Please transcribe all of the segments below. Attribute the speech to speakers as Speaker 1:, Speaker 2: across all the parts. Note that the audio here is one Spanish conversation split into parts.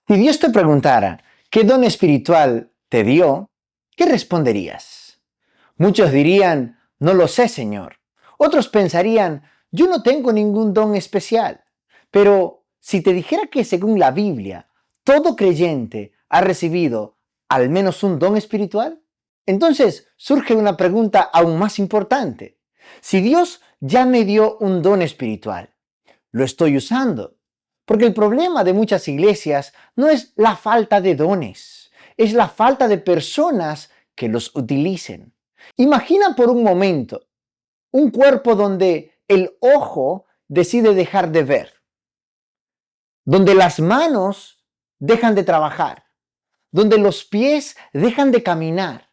Speaker 1: Si Dios te preguntara qué don espiritual te dio, ¿qué responderías? Muchos dirían, no lo sé, Señor. Otros pensarían, yo no tengo ningún don especial. Pero si te dijera que según la Biblia, todo creyente ha recibido al menos un don espiritual, entonces surge una pregunta aún más importante. Si Dios ya me dio un don espiritual, ¿lo estoy usando? Porque el problema de muchas iglesias no es la falta de dones, es la falta de personas que los utilicen. Imagina por un momento un cuerpo donde el ojo decide dejar de ver, donde las manos dejan de trabajar, donde los pies dejan de caminar.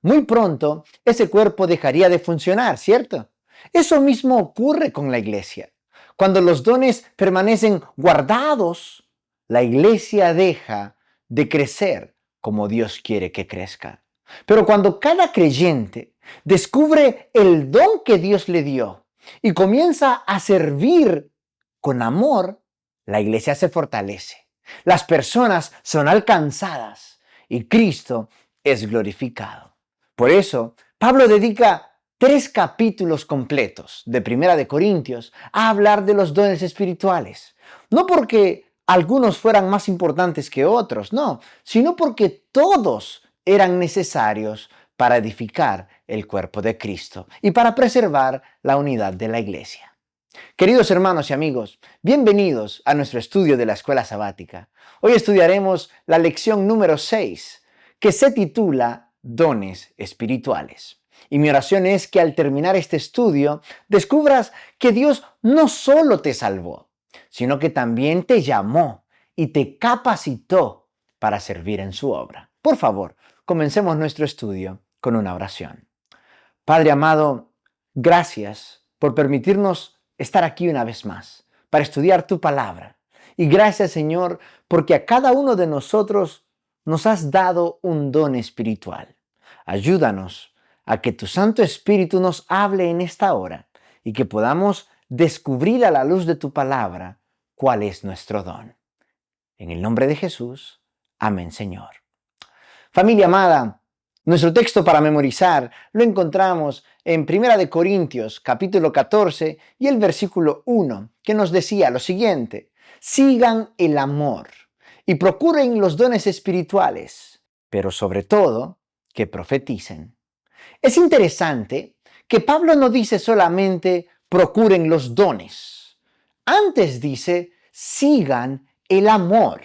Speaker 1: Muy pronto ese cuerpo dejaría de funcionar, ¿cierto? Eso mismo ocurre con la iglesia. Cuando los dones permanecen guardados, la iglesia deja de crecer como Dios quiere que crezca. Pero cuando cada creyente descubre el don que Dios le dio y comienza a servir con amor, la iglesia se fortalece. Las personas son alcanzadas y Cristo es glorificado. Por eso, Pablo dedica 3 capítulos completos de Primera de Corintios a hablar de los dones espirituales. No porque algunos fueran más importantes que otros, no, sino porque todos eran necesarios para edificar el cuerpo de Cristo y para preservar la unidad de la iglesia. Queridos hermanos y amigos, bienvenidos a nuestro estudio de la escuela sabática. Hoy estudiaremos la lección número 6, que se titula Dones espirituales. Y mi oración es que al terminar este estudio descubras que Dios no solo te salvó, sino que también te llamó y te capacitó para servir en su obra. Por favor, comencemos nuestro estudio con una oración. Padre amado, gracias por permitirnos estar aquí una vez más para estudiar tu palabra. Y gracias, Señor, porque a cada uno de nosotros nos has dado un don espiritual. Ayúdanos a que tu Santo Espíritu nos hable en esta hora y que podamos descubrir a la luz de tu palabra cuál es nuestro don. En el nombre de Jesús, amén, Señor. Familia amada, nuestro texto para memorizar lo encontramos en 1 Corintios capítulo 14 y el versículo 1, que nos decía lo siguiente: sigan el amor y procuren los dones espirituales, pero sobre todo que profeticen. Es interesante que Pablo no dice solamente procuren los dones, antes dice sigan el amor,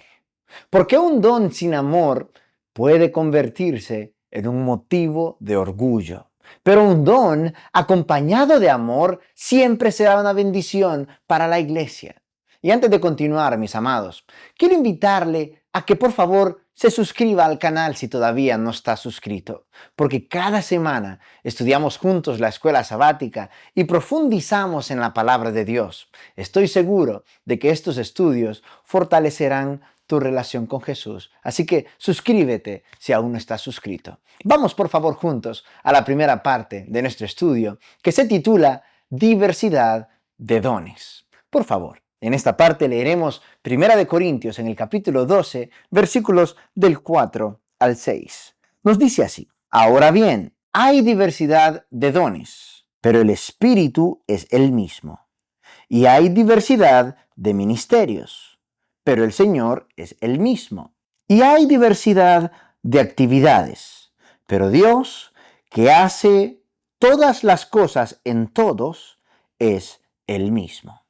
Speaker 1: porque un don sin amor puede convertirse en un motivo de orgullo. Pero un don acompañado de amor siempre será una bendición para la iglesia. Y antes de continuar, mis amados, quiero invitarle a que por favor se suscriba al canal si todavía no está suscrito, porque cada semana estudiamos juntos la escuela sabática y profundizamos en la palabra de Dios. Estoy seguro de que estos estudios fortalecerán tu relación con Jesús. Así que suscríbete si aún no estás suscrito. Vamos por favor juntos a la primera parte de nuestro estudio, que se titula Diversidad de dones. Por favor, en esta parte leeremos 1 Corintios en el capítulo 12, versículos del 4 al 6. Nos dice así: ahora bien, hay diversidad de dones, pero el Espíritu es el mismo. Y hay diversidad de ministerios, pero el Señor es el mismo. Y hay diversidad de actividades, pero Dios, que hace todas las cosas en todos, es el mismo.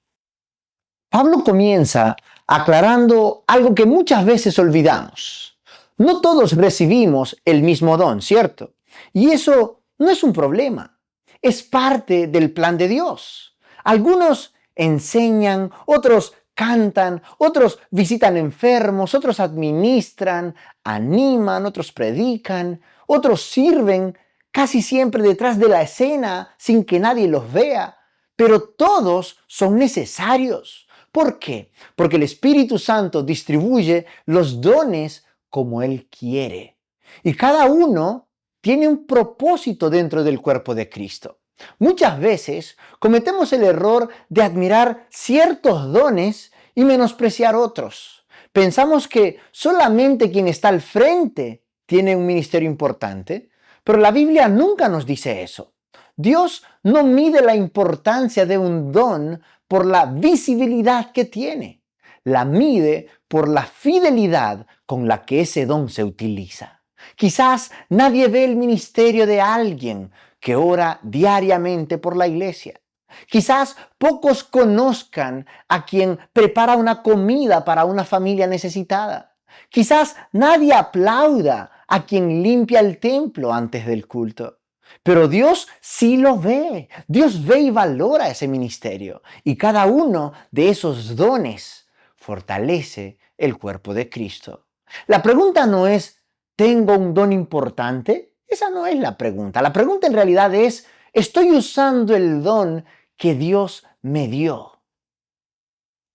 Speaker 1: Pablo comienza aclarando algo que muchas veces olvidamos. No todos recibimos el mismo don, ¿cierto? Y eso no es un problema, es parte del plan de Dios. Algunos enseñan, otros cantan, otros visitan enfermos, otros administran, animan, otros predican, otros sirven casi siempre detrás de la escena sin que nadie los vea, pero todos son necesarios. ¿Por qué? Porque el Espíritu Santo distribuye los dones como Él quiere. Y cada uno tiene un propósito dentro del cuerpo de Cristo. Muchas veces cometemos el error de admirar ciertos dones y menospreciar otros. Pensamos que solamente quien está al frente tiene un ministerio importante, pero la Biblia nunca nos dice eso. Dios no mide la importancia de un don por la visibilidad que tiene. La mide por la fidelidad con la que ese don se utiliza. Quizás nadie ve el ministerio de alguien que ora diariamente por la iglesia. Quizás pocos conozcan a quien prepara una comida para una familia necesitada. Quizás nadie aplauda a quien limpia el templo antes del culto. Pero Dios sí lo ve. Dios ve y valora ese ministerio. Y cada uno de esos dones fortalece el cuerpo de Cristo. La pregunta no es, ¿tengo un don importante? Esa no es la pregunta. La pregunta en realidad es, ¿estoy usando el don que Dios me dio?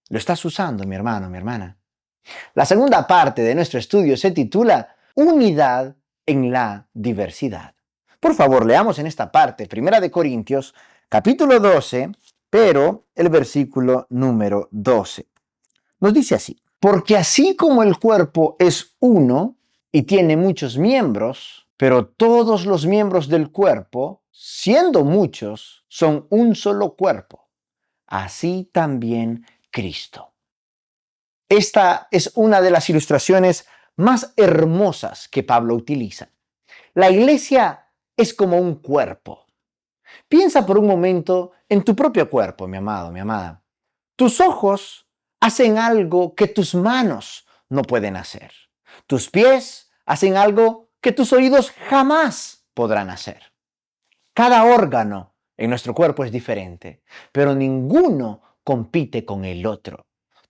Speaker 1: ¿Lo estás usando, mi hermano, mi hermana? La segunda parte de nuestro estudio se titula Unidad en la diversidad. Por favor, leamos en esta parte, 1 Corintios, capítulo 12, pero el versículo número 12. Nos dice así, porque así como el cuerpo es uno y tiene muchos miembros, pero todos los miembros del cuerpo, siendo muchos, son un solo cuerpo, así también Cristo. Esta es una de las ilustraciones más hermosas que Pablo utiliza. La iglesia es como un cuerpo. Piensa por un momento en tu propio cuerpo, mi amado, mi amada. Tus ojos hacen algo que tus manos no pueden hacer. Tus pies hacen algo que tus oídos jamás podrán hacer. Cada órgano en nuestro cuerpo es diferente, pero ninguno compite con el otro.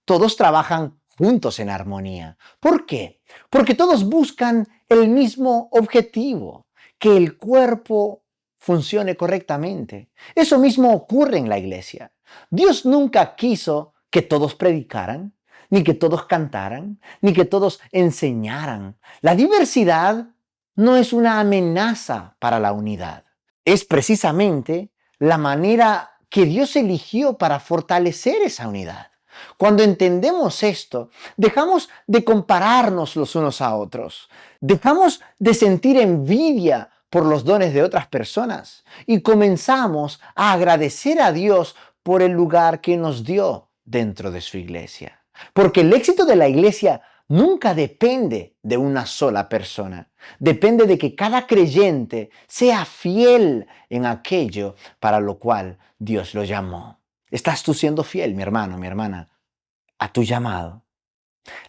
Speaker 1: Todos trabajan juntos en armonía. ¿Por qué? Porque todos buscan el mismo objetivo, que el cuerpo funcione correctamente. Eso mismo ocurre en la iglesia. Dios nunca quiso que todos predicaran, ni que todos cantaran, ni que todos enseñaran. La diversidad no es una amenaza para la unidad. Es precisamente la manera que Dios eligió para fortalecer esa unidad. Cuando entendemos esto, dejamos de compararnos los unos a otros, dejamos de sentir envidia por los dones de otras personas y comenzamos a agradecer a Dios por el lugar que nos dio dentro de su iglesia. Porque el éxito de la iglesia nunca depende de una sola persona. Depende de que cada creyente sea fiel en aquello para lo cual Dios lo llamó. ¿Estás tú siendo fiel, mi hermano, mi hermana, a tu llamado?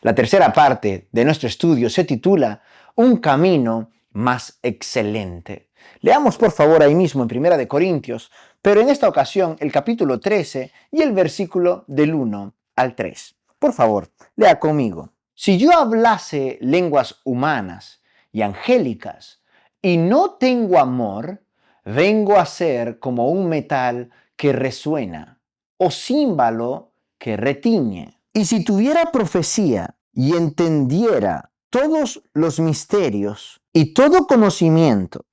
Speaker 1: La tercera parte de nuestro estudio se titula Un camino más excelente. Leamos por favor ahí mismo en 1 Corintios, pero en esta ocasión el capítulo 13 y el versículo del 1 al 3. Por favor, lea conmigo. Si yo hablase lenguas humanas y angélicas y no tengo amor, vengo a ser como un metal que resuena o címbalo que retiñe. Y si tuviera profecía y entendiera todos los misterios y todo conocimiento,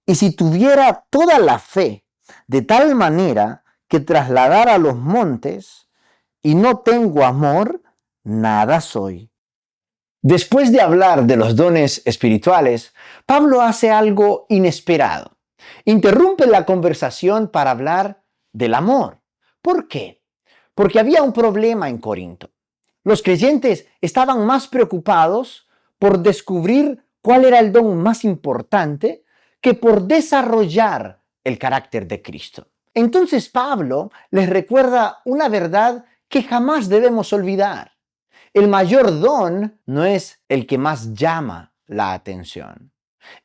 Speaker 1: y si tuviera toda la fe de tal manera que trasladara los montes, y no tengo amor, nada soy. Después de hablar de los dones espirituales, Pablo hace algo inesperado. Interrumpe la conversación para hablar del amor. ¿Por qué? Porque había un problema en Corinto. Los creyentes estaban más preocupados por descubrir cuál era el don más importante que por desarrollar el carácter de Cristo. Entonces Pablo les recuerda una verdad que jamás debemos olvidar. El mayor don no es el que más llama la atención.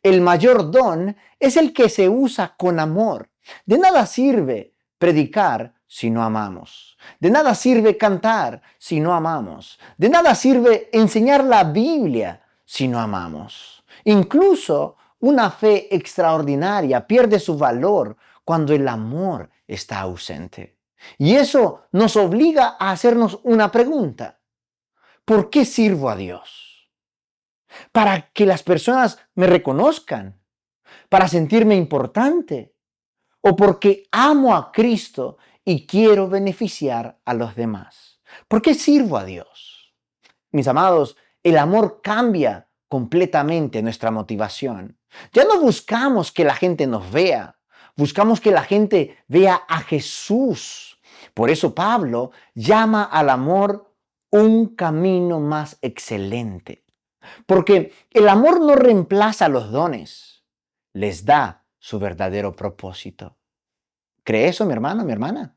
Speaker 1: El mayor don es el que se usa con amor. De nada sirve predicar si no amamos. De nada sirve cantar si no amamos. De nada sirve enseñar la Biblia si no amamos. Incluso una fe extraordinaria pierde su valor cuando el amor está ausente. Y eso nos obliga a hacernos una pregunta. ¿Por qué sirvo a Dios? ¿Para que las personas me reconozcan? ¿Para sentirme importante? ¿O porque amo a Cristo y quiero beneficiar a los demás? ¿Por qué sirvo a Dios? Mis amados, el amor cambia completamente nuestra motivación. Ya no buscamos que la gente nos vea, buscamos que la gente vea a Jesús. Por eso Pablo llama al amor un camino más excelente. Porque el amor no reemplaza los dones, les da su verdadero propósito. ¿Cree eso, mi hermano, mi hermana?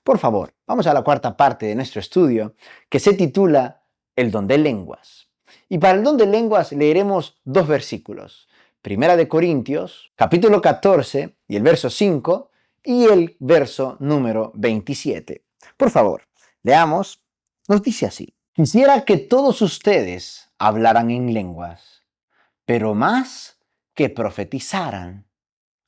Speaker 1: Por favor, vamos a la cuarta parte de nuestro estudio, que se titula El don de lenguas. Y para el don de lenguas leeremos dos versículos. Primera de Corintios, capítulo 14 y el verso 5 y el verso número 27. Por favor, leamos. Nos dice así: quisiera que todos ustedes hablaran en lenguas, pero más que profetizaran.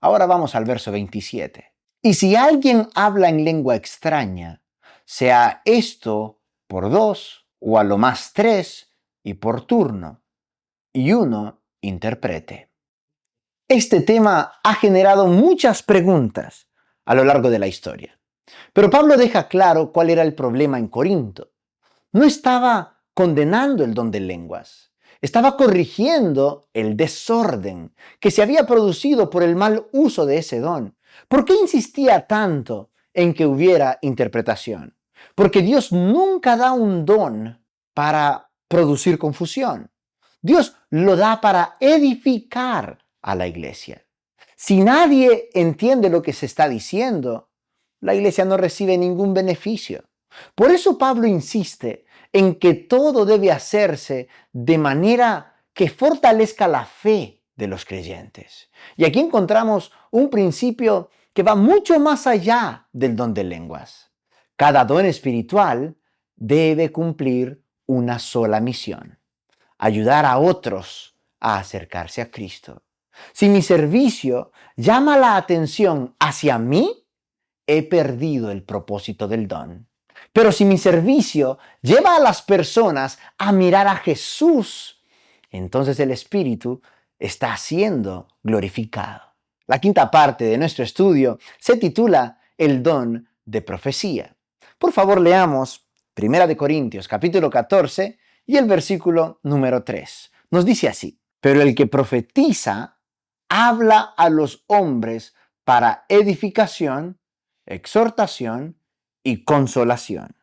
Speaker 1: Ahora vamos al verso 27. Y si alguien habla en lengua extraña, sea esto por dos o a lo más tres y por turno, y uno interprete. Este tema ha generado muchas preguntas a lo largo de la historia, pero Pablo deja claro cuál era el problema en Corinto. No estaba condenando el don de lenguas, estaba corrigiendo el desorden que se había producido por el mal uso de ese don. ¿Por qué insistía tanto en que hubiera interpretación? Porque Dios nunca da un don para producir confusión. Dios lo da para edificar a la iglesia. Si nadie entiende lo que se está diciendo, la iglesia no recibe ningún beneficio. Por eso Pablo insiste en que todo debe hacerse de manera que fortalezca la fe de los creyentes. Y aquí encontramos un principio que va mucho más allá del don de lenguas. Cada don espiritual debe cumplir una sola misión: ayudar a otros a acercarse a Cristo. Si mi servicio llama la atención hacia mí, he perdido el propósito del don. Pero si mi servicio lleva a las personas a mirar a Jesús, entonces el Espíritu está siendo glorificado. La quinta parte de nuestro estudio se titula El don de profecía. Por favor, leamos 1 de Corintios capítulo 14 y el versículo número 3. Nos dice así: pero el que profetiza habla a los hombres para edificación, exhortación y consolación.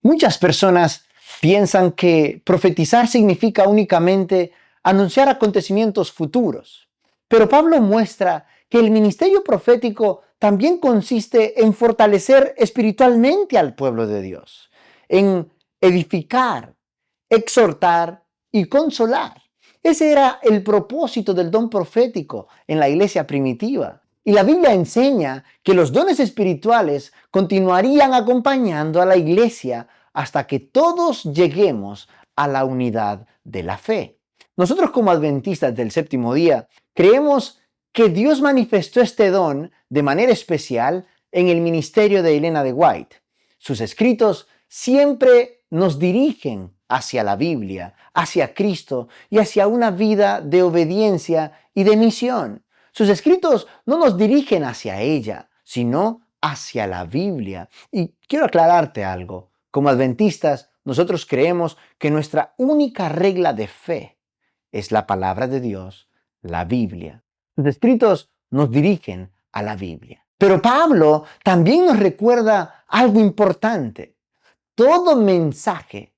Speaker 1: Muchas personas piensan que profetizar significa únicamente anunciar acontecimientos futuros, pero Pablo muestra que el ministerio profético también consiste en fortalecer espiritualmente al pueblo de Dios, en edificar, exhortar y consolar. Ese era el propósito del don profético en la iglesia primitiva. Y la Biblia enseña que los dones espirituales continuarían acompañando a la iglesia hasta que todos lleguemos a la unidad de la fe. Nosotros como adventistas del séptimo día creemos que Dios manifestó este don de manera especial en el ministerio de Elena de White. Sus escritos siempre nos dirigen hacia la Biblia, hacia Cristo y hacia una vida de obediencia y de misión. Sus escritos no nos dirigen hacia ella, sino hacia la Biblia. Y quiero aclararte algo. Como adventistas, nosotros creemos que nuestra única regla de fe es la palabra de Dios, la Biblia. Sus escritos nos dirigen a la Biblia. Pero Pablo también nos recuerda algo importante. Todo mensaje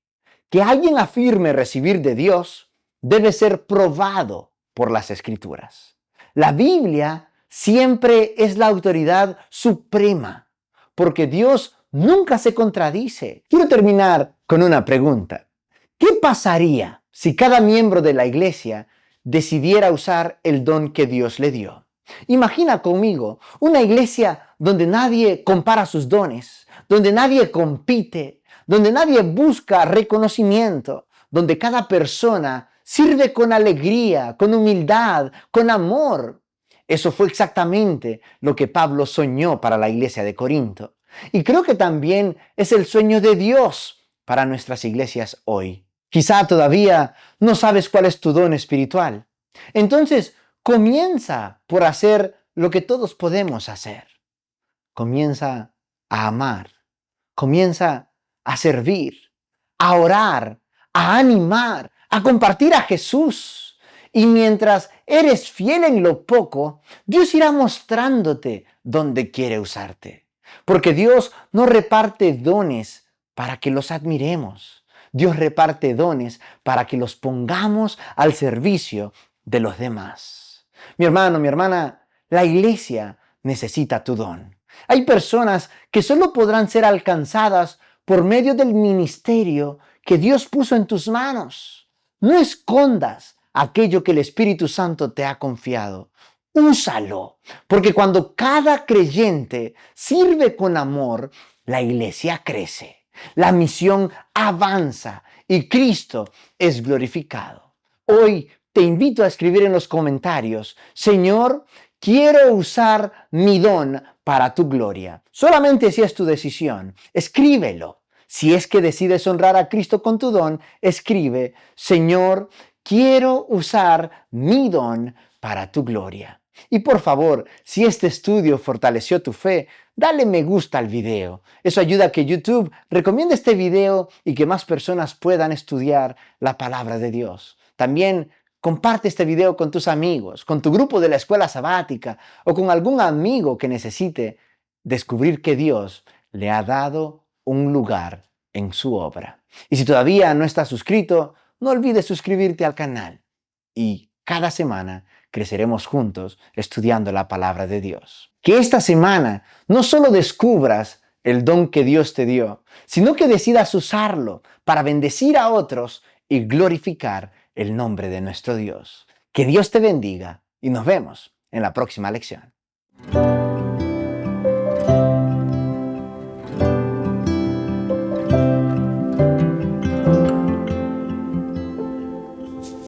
Speaker 1: que alguien afirme recibir de Dios debe ser probado por las Escrituras. La Biblia siempre es la autoridad suprema, porque Dios nunca se contradice. Quiero terminar con una pregunta. ¿Qué pasaría si cada miembro de la iglesia decidiera usar el don que Dios le dio? Imagina conmigo una iglesia donde nadie compara sus dones, donde nadie compite, donde nadie busca reconocimiento, donde cada persona sirve con alegría, con humildad, con amor. Eso fue exactamente lo que Pablo soñó para la iglesia de Corinto. Y creo que también es el sueño de Dios para nuestras iglesias hoy. Quizá todavía no sabes cuál es tu don espiritual. Entonces, comienza por hacer lo que todos podemos hacer. Comienza a amar. Comienza a servir, a orar, a animar, a compartir a Jesús. Y mientras eres fiel en lo poco, Dios irá mostrándote dónde quiere usarte. Porque Dios no reparte dones para que los admiremos. Dios reparte dones para que los pongamos al servicio de los demás. Mi hermano, mi hermana, la iglesia necesita tu don. Hay personas que solo podrán ser alcanzadas por medio del ministerio que Dios puso en tus manos. No escondas aquello que el Espíritu Santo te ha confiado. Úsalo, porque cuando cada creyente sirve con amor, la iglesia crece, la misión avanza y Cristo es glorificado. Hoy te invito a escribir en los comentarios: Señor, quiero usar mi don para tu gloria. Solamente si es tu decisión, escríbelo. Si es que decides honrar a Cristo con tu don, escribe: Señor, quiero usar mi don para tu gloria. Y por favor, si este estudio fortaleció tu fe, dale me gusta al video. Eso ayuda a que YouTube recomiende este video y que más personas puedan estudiar la palabra de Dios. También comparte este video con tus amigos, con tu grupo de la escuela sabática o con algún amigo que necesite descubrir que Dios le ha dado un lugar en su obra. Y si todavía no estás suscrito, no olvides suscribirte al canal. Y cada semana creceremos juntos estudiando la palabra de Dios. Que esta semana no solo descubras el don que Dios te dio, sino que decidas usarlo para bendecir a otros y glorificar el nombre de nuestro Dios. Que Dios te bendiga y nos vemos en la próxima lección.